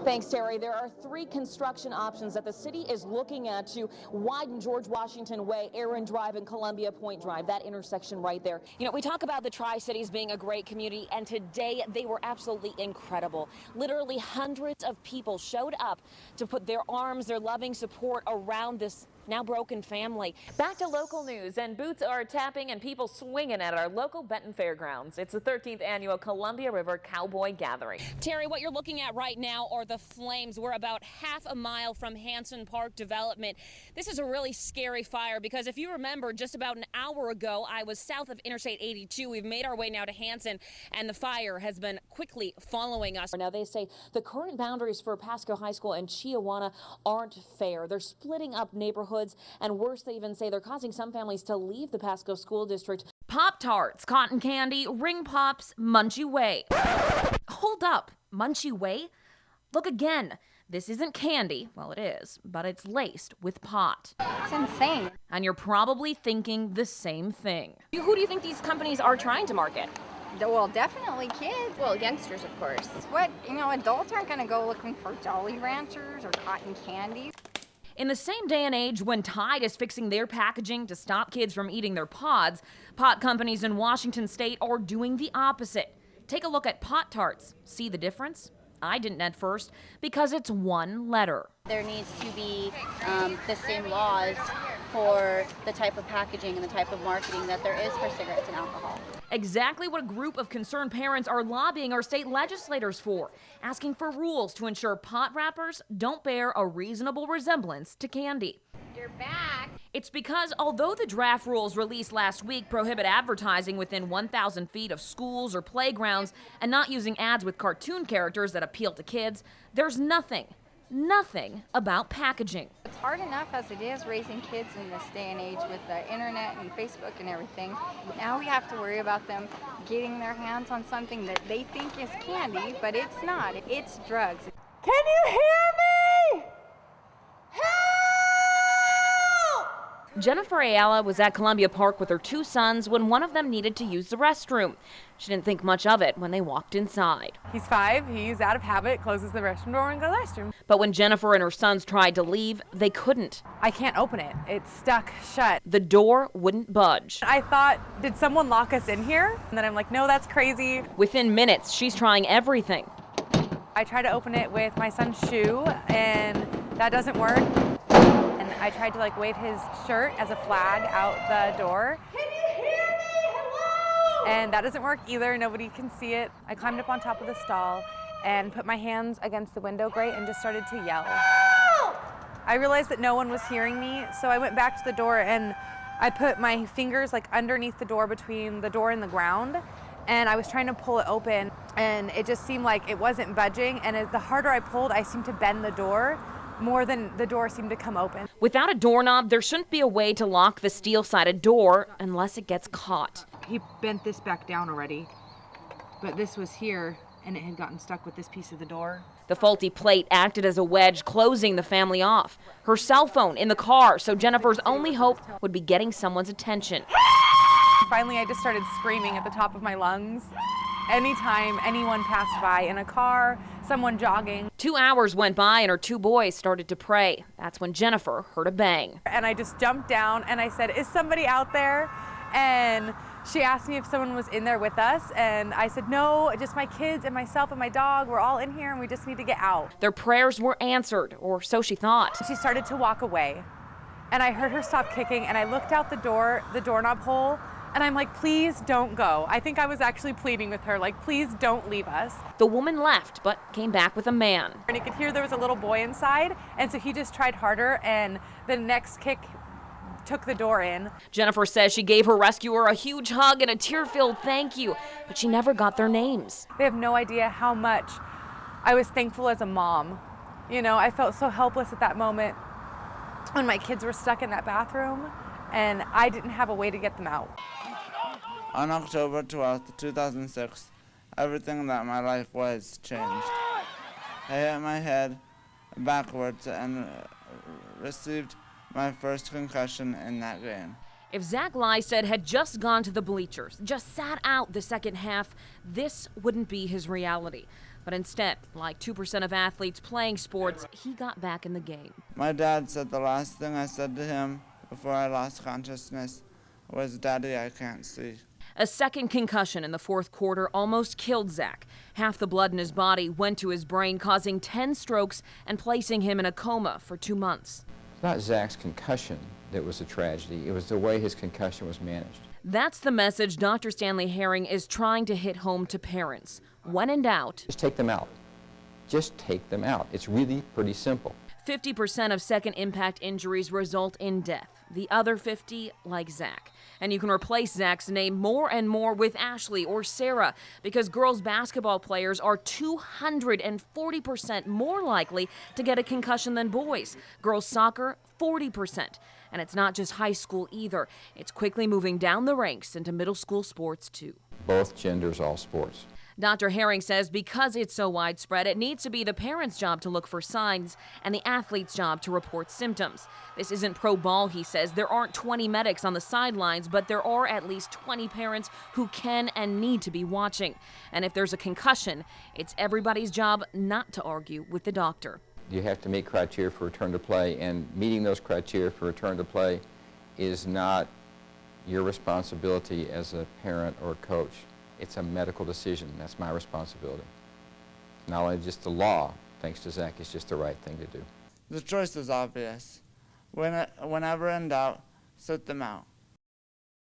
Thanks, Terry. There are 3 construction options that the city is looking at to widen George Washington Way, Aaron Drive, and Columbia Point Drive, that intersection right there. You know, we talk about the Tri-Cities being a great community, and today they were absolutely incredible. Literally hundreds of people showed up to put their arms, their loving support around this now broken family. Back to local news, and boots are tapping and people swinging at our local Benton Fairgrounds. It's the 13th annual Columbia River Cowboy Gathering. Terry, what you're looking at right now are the flames. We're about half a mile from Hanson Park Development. This is a really scary fire because if you remember, just about an hour ago, I was south of Interstate 82. We've made our way now to Hanson, and the fire has been quickly following us. Now, they say the current boundaries for Pasco High School and Chiawana aren't fair. They're splitting up neighborhoods. And worse, they even say they're causing some families to leave the Pasco School District. Pop-Tarts, cotton candy, ring pops, Munchie Way. Hold up, Munchie Way? Look again. This isn't candy. Well, it is, but it's laced with pot. It's insane. And you're probably thinking the same thing. Who do you think these companies are trying to market? Well, definitely kids. Well, youngsters, of course. What, adults aren't going to go looking for Jolly Ranchers or cotton candy. In the same day and age when Tide is fixing their packaging to stop kids from eating their pods, pot companies in Washington state are doing the opposite. Take a look at Pop-Tarts. See the difference? I didn't at first because it's one letter. There needs to be the same laws for the type of packaging and the type of marketing that there is for cigarettes and alcohol. Exactly what a group of concerned parents are lobbying our state legislators for, asking for rules to ensure pot wrappers don't bear a reasonable resemblance to candy. You're back. It's because although the draft rules released last week prohibit advertising within 1,000 feet of schools or playgrounds and not using ads with cartoon characters that appeal to kids, there's nothing about packaging. It's hard enough as it is raising kids in this day and age with the internet and Facebook and everything. Now we have to worry about them getting their hands on something that they think is candy, but it's not. It's drugs. Can you hear me? Jennifer Ayala was at Columbia Park with her 2 sons when one of them needed to use the restroom. She didn't think much of it when they walked inside. He's 5, he's out of habit, closes the restroom door and goes to the restroom. But when Jennifer and her sons tried to leave, they couldn't. I can't open it. It's stuck shut. The door wouldn't budge. I thought, did someone lock us in here? And then I'm like, no, that's crazy. Within minutes, she's trying everything. I try to open it with my son's shoe, and that doesn't work. I tried to wave his shirt as a flag out the door. Can you hear me? Hello? And that doesn't work either. Nobody can see it. I climbed up on top of the stall and put my hands against the window grate and just started to yell. Help! I realized that no one was hearing me, so I went back to the door and I put my fingers underneath the door between the door and the ground. And I was trying to pull it open, and it just seemed like it wasn't budging. And the harder I pulled, I seemed to bend the door more than the door seemed to come open. Without a doorknob, there shouldn't be a way to lock the steel-sided door unless it gets caught. He bent this back down already, but this was here, and it had gotten stuck with this piece of the door. The faulty plate acted as a wedge, closing the family off. Her cell phone in the car, so Jennifer's only hope would be getting someone's attention. Finally, I just started screaming at the top of my lungs. Anytime anyone passed by in a car, someone jogging. 2 hours went by and her 2 boys started to pray. That's when Jennifer heard a bang. And I just jumped down and I said, is somebody out there? And she asked me if someone was in there with us. And I said, no, just my kids and myself and my dog. We're all in here and we just need to get out. Their prayers were answered, or so she thought. She started to walk away. And I heard her stop kicking and I looked out the doorknob hole. And I'm like, please don't go. I think I was actually pleading with her, please don't leave us. The woman left, but came back with a man. And you could hear there was a little boy inside, and so he just tried harder, and the next kick took the door in. Jennifer says she gave her rescuer a huge hug and a tear-filled thank you, but she never got their names. They have no idea how much I was thankful as a mom. I felt so helpless at that moment when my kids were stuck in that bathroom, and I didn't have a way to get them out. On October 12th, 2006, everything that my life was changed. I hit my head backwards and received my first concussion in that game. If Zach Lystedt had just gone to the bleachers, just sat out the second half, this wouldn't be his reality. But instead, like 2% of athletes playing sports, he got back in the game. My dad said the last thing I said to him before I lost consciousness was, "Daddy, I can't see." A second concussion in the fourth quarter almost killed Zach. Half the blood in his body went to his brain, causing 10 strokes and placing him in a coma for 2 months. It's not Zach's concussion that was a tragedy. It was the way his concussion was managed. That's the message Dr. Stanley Herring is trying to hit home to parents. When in doubt, Just take them out. Just take them out. It's really pretty simple. 50% of second impact injuries result in death. The other 50, like Zach. And you can replace Zach's name more and more with Ashley or Sarah because girls basketball players are 240% more likely to get a concussion than boys. Girls soccer, 40%. And it's not just high school either. It's quickly moving down the ranks into middle school sports too. Both genders, all sports. Dr. Herring says because it's so widespread, it needs to be the parent's job to look for signs and the athlete's job to report symptoms. This isn't pro ball, he says. There aren't 20 medics on the sidelines, but there are at least 20 parents who can and need to be watching. And if there's a concussion, it's everybody's job not to argue with the doctor. You have to meet criteria for return to play, and meeting those criteria for return to play is not your responsibility as a parent or coach. It's a medical decision. That's my responsibility. Not only just the law, thanks to Zach, it's just the right thing to do. The choice is obvious. Whenever in doubt, sit them out.